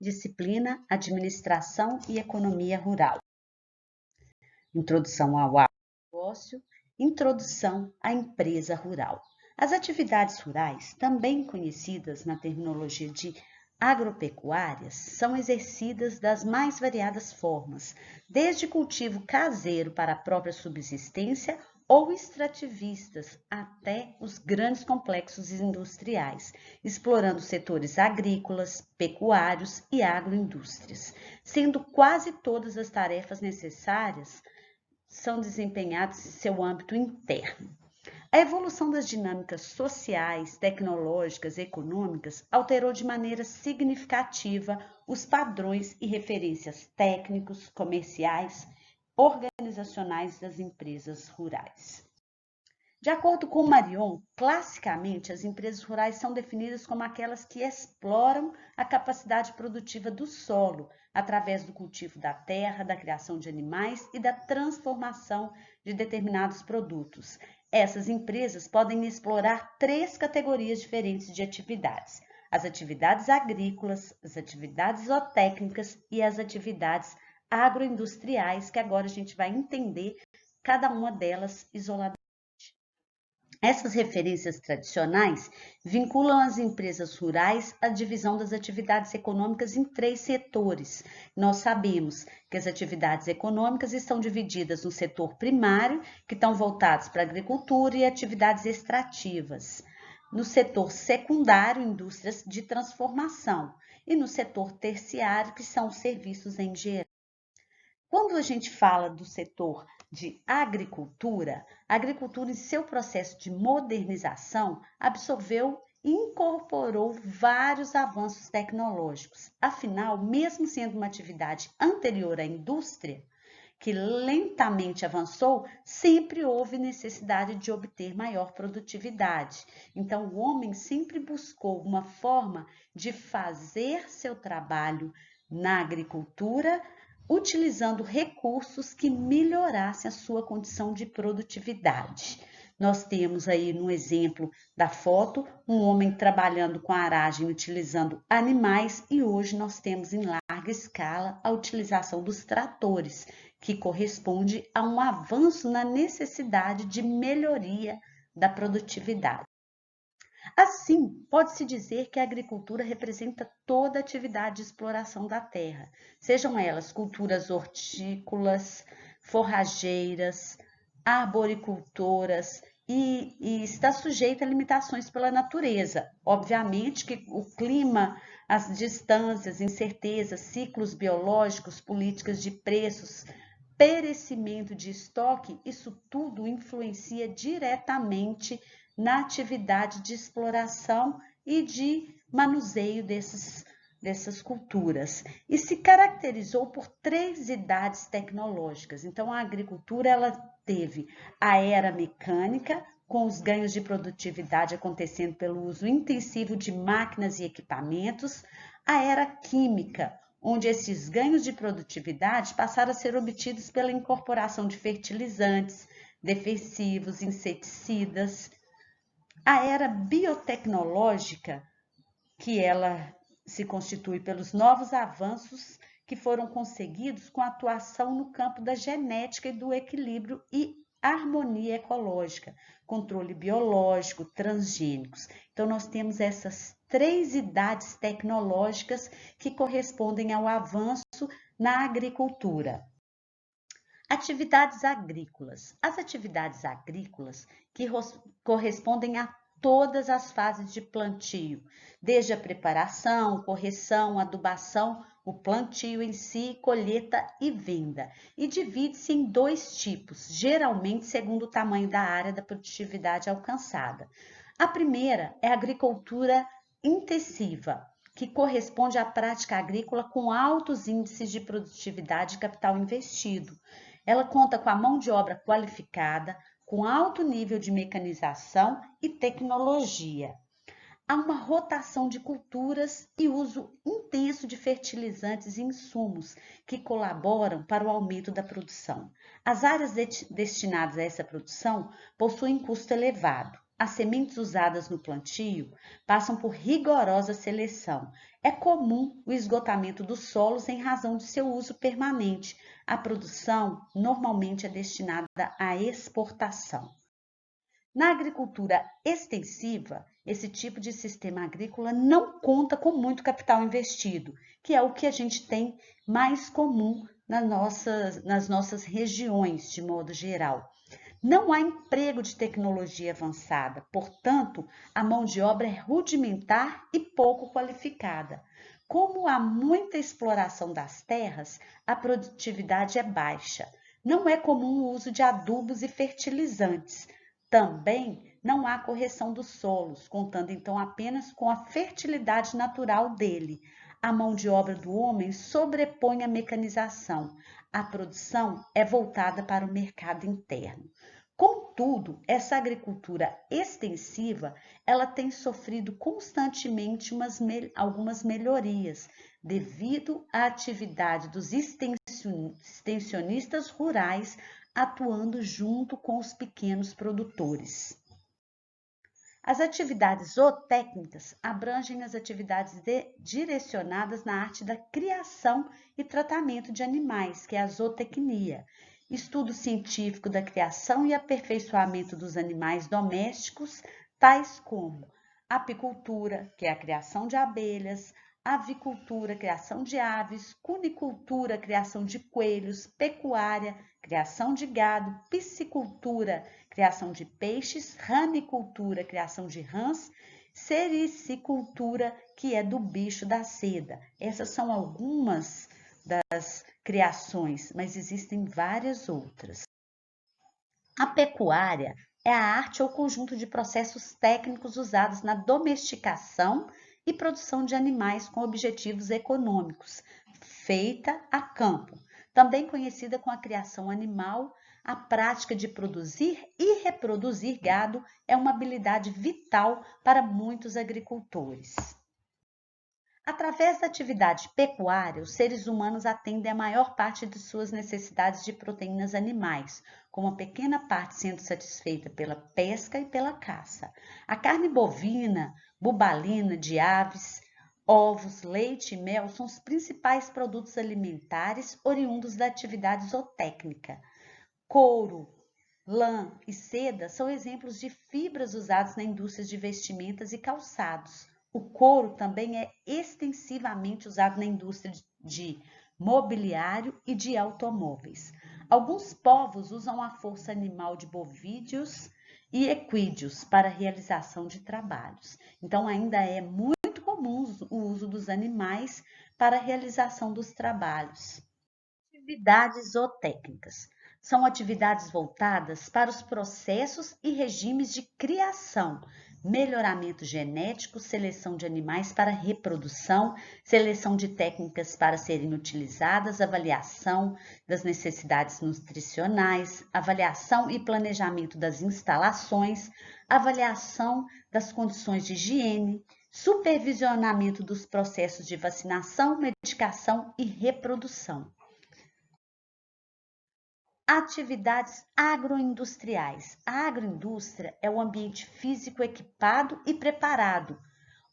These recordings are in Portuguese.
disciplina, administração e economia rural. Introdução ao agronegócio, introdução à empresa rural. As atividades rurais, também conhecidas na terminologia de agropecuárias, são exercidas das mais variadas formas, desde cultivo caseiro para a própria subsistência ou extrativistas até os grandes complexos industriais, explorando setores agrícolas, pecuários e agroindústrias, sendo quase todas as tarefas necessárias são desempenhadas em seu âmbito interno. A evolução das dinâmicas sociais, tecnológicas e econômicas alterou de maneira significativa os padrões e referências técnicos, comerciais, organizacionais das empresas rurais. De acordo com Marion, classicamente as empresas rurais são definidas como aquelas que exploram a capacidade produtiva do solo, através do cultivo da terra, da criação de animais e da transformação de determinados produtos. Essas empresas podem explorar 3 categorias diferentes de atividades: as atividades agrícolas, as atividades zootécnicas e as atividades agroindustriais, que agora a gente vai entender cada uma delas isoladamente. Essas referências tradicionais vinculam as empresas rurais à divisão das atividades econômicas em 3 setores. Nós sabemos que as atividades econômicas estão divididas no setor primário, que estão voltados para a agricultura e atividades extrativas. No setor secundário, indústrias de transformação. E no setor terciário, que são os serviços em geral. Quando a gente fala do setor de agricultura, a agricultura, em seu processo de modernização, absorveu e incorporou vários avanços tecnológicos. Afinal, mesmo sendo uma atividade anterior à indústria, que lentamente avançou, sempre houve necessidade de obter maior produtividade. Então, o homem sempre buscou uma forma de fazer seu trabalho na agricultura, utilizando recursos que melhorassem a sua condição de produtividade. Nós temos aí no exemplo da foto, um homem trabalhando com aragem utilizando animais, e hoje nós temos em larga escala a utilização dos tratores, que corresponde a um avanço na necessidade de melhoria da produtividade. Assim, pode-se dizer que a agricultura representa toda a atividade de exploração da terra, sejam elas culturas hortícolas, forrageiras, arboricultoras, e está sujeita a limitações pela natureza. Obviamente que o clima, as distâncias, incertezas, ciclos biológicos, políticas de preços, perecimento de estoque, isso tudo influencia diretamente na atividade de exploração e de manuseio dessas culturas. E se caracterizou por 3 idades tecnológicas. Então, a agricultura ela teve a era mecânica, com os ganhos de produtividade acontecendo pelo uso intensivo de máquinas e equipamentos, a era química, onde esses ganhos de produtividade passaram a ser obtidos pela incorporação de fertilizantes, defensivos, inseticidas. A era biotecnológica, que ela se constitui pelos novos avanços que foram conseguidos com a atuação no campo da genética e do equilíbrio e harmonia ecológica, controle biológico, transgênicos. Então, nós temos essas 3 idades tecnológicas que correspondem ao avanço na agricultura. Atividades agrícolas. As atividades agrícolas que correspondem a todas as fases de plantio, desde a preparação, correção, adubação, o plantio em si, colheita e venda. E divide-se em 2 tipos, geralmente segundo o tamanho da área da produtividade alcançada. A primeira é a agricultura intensiva, que corresponde à prática agrícola com altos índices de produtividade e capital investido. Ela conta com a mão de obra qualificada, com alto nível de mecanização e tecnologia. Há uma rotação de culturas e uso intenso de fertilizantes e insumos que colaboram para o aumento da produção. As áreas destinadas a essa produção possuem custo elevado. as sementes usadas no plantio passam por rigorosa seleção. É comum o esgotamento dos solos em razão de seu uso permanente. A produção normalmente é destinada à exportação. Na agricultura extensiva, esse tipo de sistema agrícola não conta com muito capital investido, que é o que a gente tem mais comum nas nossas regiões, de modo geral. Não há emprego de tecnologia avançada, portanto, a mão de obra é rudimentar e pouco qualificada. Como há muita exploração das terras, a produtividade é baixa. Não é comum o uso de adubos e fertilizantes. Também não há correção dos solos, contando então apenas com a fertilidade natural dele. A mão de obra do homem sobrepõe a mecanização. A produção é voltada para o mercado interno. Contudo, essa agricultura extensiva, ela tem sofrido constantemente algumas melhorias, devido à atividade dos extensionistas rurais atuando junto com os pequenos produtores. As atividades zootécnicas abrangem as atividades direcionadas na arte da criação e tratamento de animais, que é a zootecnia, estudo científico da criação e aperfeiçoamento dos animais domésticos, tais como apicultura, que é a criação de abelhas, avicultura, criação de aves, cunicultura, criação de coelhos, pecuária, criação de gado, piscicultura, criação de peixes, ranicultura, criação de rãs, sericicultura, que é do bicho da seda. Essas são algumas das criações, mas existem várias outras. A pecuária é a arte ou conjunto de processos técnicos usados na domesticação e produção de animais com objetivos econômicos, feita a campo, também conhecida como a criação animal. A prática de produzir e reproduzir gado é uma habilidade vital para muitos agricultores. Através da atividade pecuária, os seres humanos atendem a maior parte de suas necessidades de proteínas animais, com uma pequena parte sendo satisfeita pela pesca e pela caça. A carne bovina, bubalina de aves, ovos, leite e mel são os principais produtos alimentares oriundos da atividade zootécnica. Couro, lã e seda são exemplos de fibras usadas na indústria de vestimentas e calçados. O couro também é extensivamente usado na indústria de mobiliário e de automóveis. Alguns povos usam a força animal de bovídeos e equídeos para a realização de trabalhos. Então, ainda é muito comum o uso dos animais para a realização dos trabalhos. Atividades zootécnicas são atividades voltadas para os processos e regimes de criação, melhoramento genético, seleção de animais para reprodução, seleção de técnicas para serem utilizadas, avaliação das necessidades nutricionais, avaliação e planejamento das instalações, avaliação das condições de higiene, supervisionamento dos processos de vacinação, medicação e reprodução. Atividades agroindustriais. A agroindústria é o ambiente físico equipado e preparado,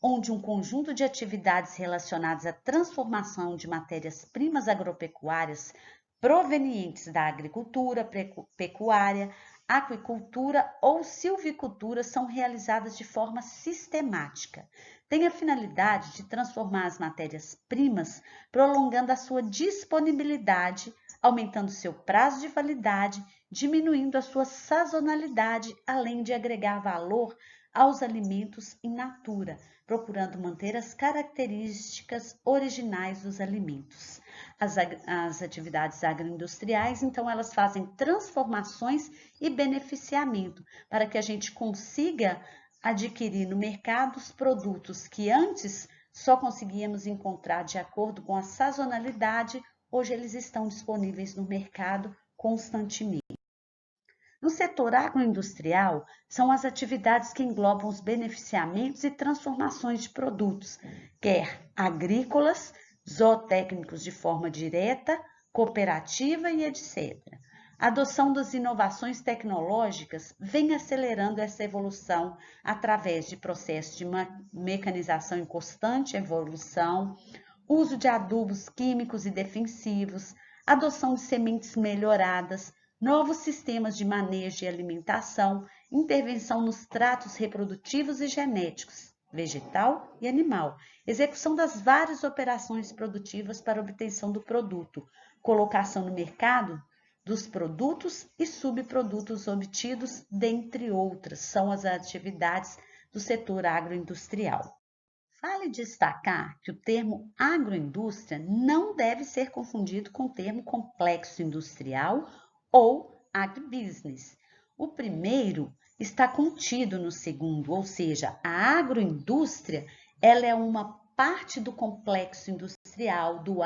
onde um conjunto de atividades relacionadas à transformação de matérias-primas agropecuárias provenientes da agricultura, pecuária, aquicultura ou silvicultura são realizadas de forma sistemática. Tem a finalidade de transformar as matérias-primas, prolongando a sua disponibilidade, aumentando seu prazo de validade, diminuindo a sua sazonalidade, além de agregar valor aos alimentos in natura, procurando manter as características originais dos alimentos. As atividades agroindustriais, então, elas fazem transformações e beneficiamento para que a gente consiga adquirir no mercado os produtos que antes só conseguíamos encontrar de acordo com a sazonalidade. Hoje eles estão disponíveis no mercado constantemente. No setor agroindustrial, são as atividades que englobam os beneficiamentos e transformações de produtos, quer agrícolas, zootécnicos de forma direta, cooperativa e etc. A adoção das inovações tecnológicas vem acelerando essa evolução através de processos de mecanização em constante evolução, uso de adubos químicos e defensivos, adoção de sementes melhoradas, novos sistemas de manejo e alimentação, intervenção nos tratos reprodutivos e genéticos, vegetal e animal, execução das várias operações produtivas para obtenção do produto, colocação no mercado dos produtos e subprodutos obtidos, dentre outras, são as atividades do setor agroindustrial. Vale destacar que o termo agroindústria não deve ser confundido com o termo complexo industrial ou agribusiness. O primeiro está contido no segundo, ou seja, a agroindústria ela é uma parte do complexo industrial, do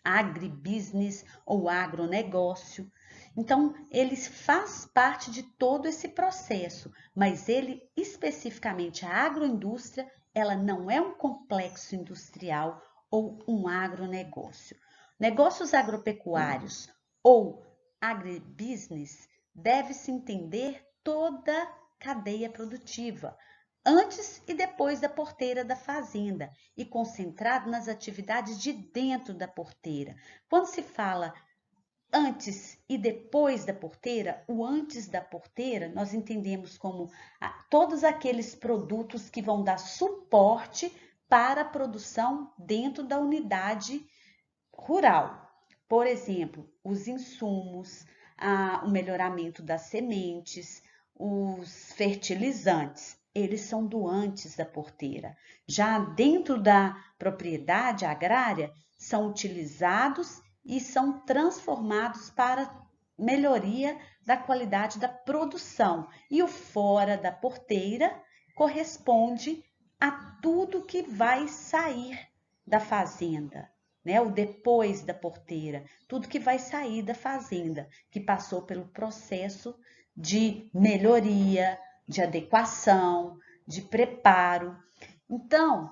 agribusiness ou agronegócio. Então, ele faz parte de todo esse processo, mas ele, especificamente a agroindústria, ela não é um complexo industrial ou um agronegócio. Negócios agropecuários ou agribusiness deve-se entender toda a cadeia produtiva, antes e depois da porteira da fazenda e concentrado nas atividades de dentro da porteira. Quando se fala antes e depois da porteira, o antes da porteira nós entendemos como todos aqueles produtos que vão dar suporte para a produção dentro da unidade rural. Por exemplo, os insumos, o melhoramento das sementes, os fertilizantes, eles são do antes da porteira. Já dentro da propriedade agrária, são utilizados e são transformados para melhoria da qualidade da produção. E o fora da porteira corresponde a tudo que vai sair da fazenda, né? O depois da porteira, tudo que vai sair da fazenda, que passou pelo processo de melhoria, de adequação, de preparo. Então,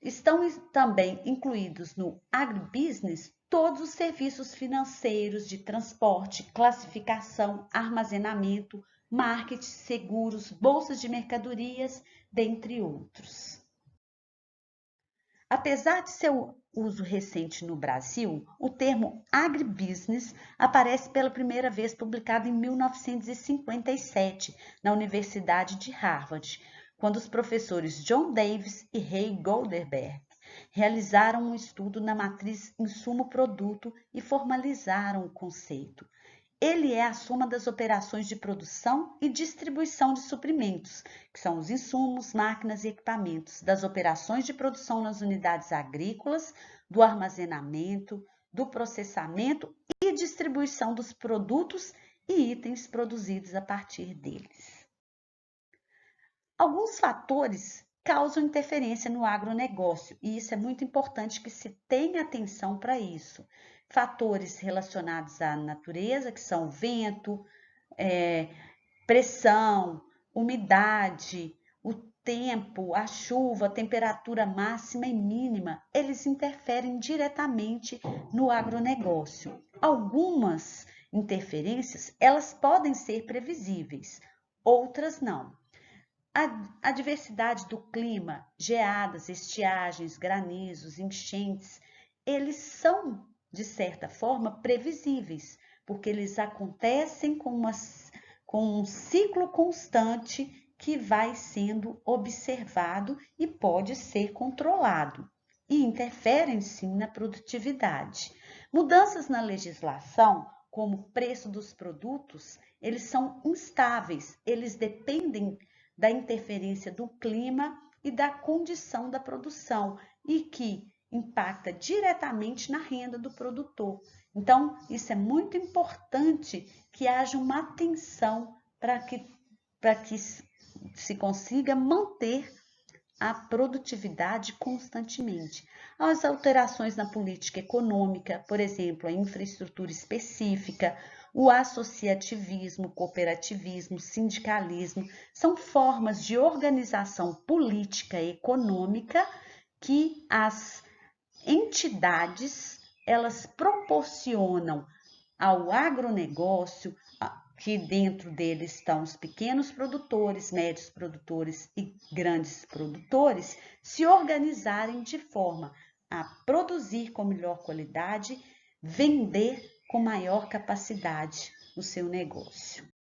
estão também incluídos no agribusiness todos os serviços financeiros de transporte, classificação, armazenamento, marketing, seguros, bolsas de mercadorias, dentre outros. Apesar de seu uso recente no Brasil, o termo agribusiness aparece pela primeira vez publicado em 1957 na Universidade de Harvard, quando os professores John Davis e Ray Goldberg realizaram um estudo na matriz insumo-produto e formalizaram o conceito. Ele é a soma das operações de produção e distribuição de suprimentos, que são os insumos, máquinas e equipamentos, das operações de produção nas unidades agrícolas, do armazenamento, do processamento e distribuição dos produtos e itens produzidos a partir deles. Alguns fatores causam interferência no agronegócio e isso é muito importante que se tenha atenção para isso. Fatores relacionados à natureza, que são vento, pressão, umidade, o tempo, a chuva, a temperatura máxima e mínima, eles interferem diretamente no agronegócio. Algumas interferências, elas podem ser previsíveis, outras não. A diversidade do clima, geadas, estiagens, granizos, enchentes, eles são, de certa forma, previsíveis, porque eles acontecem com um ciclo constante que vai sendo observado e pode ser controlado, e interferem sim na produtividade. Mudanças na legislação, como o preço dos produtos, eles são instáveis, eles dependem da interferência do clima e da condição da produção e que impacta diretamente na renda do produtor. Então, isso é muito importante que haja uma atenção para que se consiga manter a produtividade constantemente. As alterações na política econômica, por exemplo, a infraestrutura específica, o associativismo, o cooperativismo, o sindicalismo, são formas de organização política e econômica que as entidades elas proporcionam ao agronegócio, que dentro dele estão os pequenos produtores, médios produtores e grandes produtores, se organizarem de forma a produzir com melhor qualidade, vender com maior capacidade o seu negócio.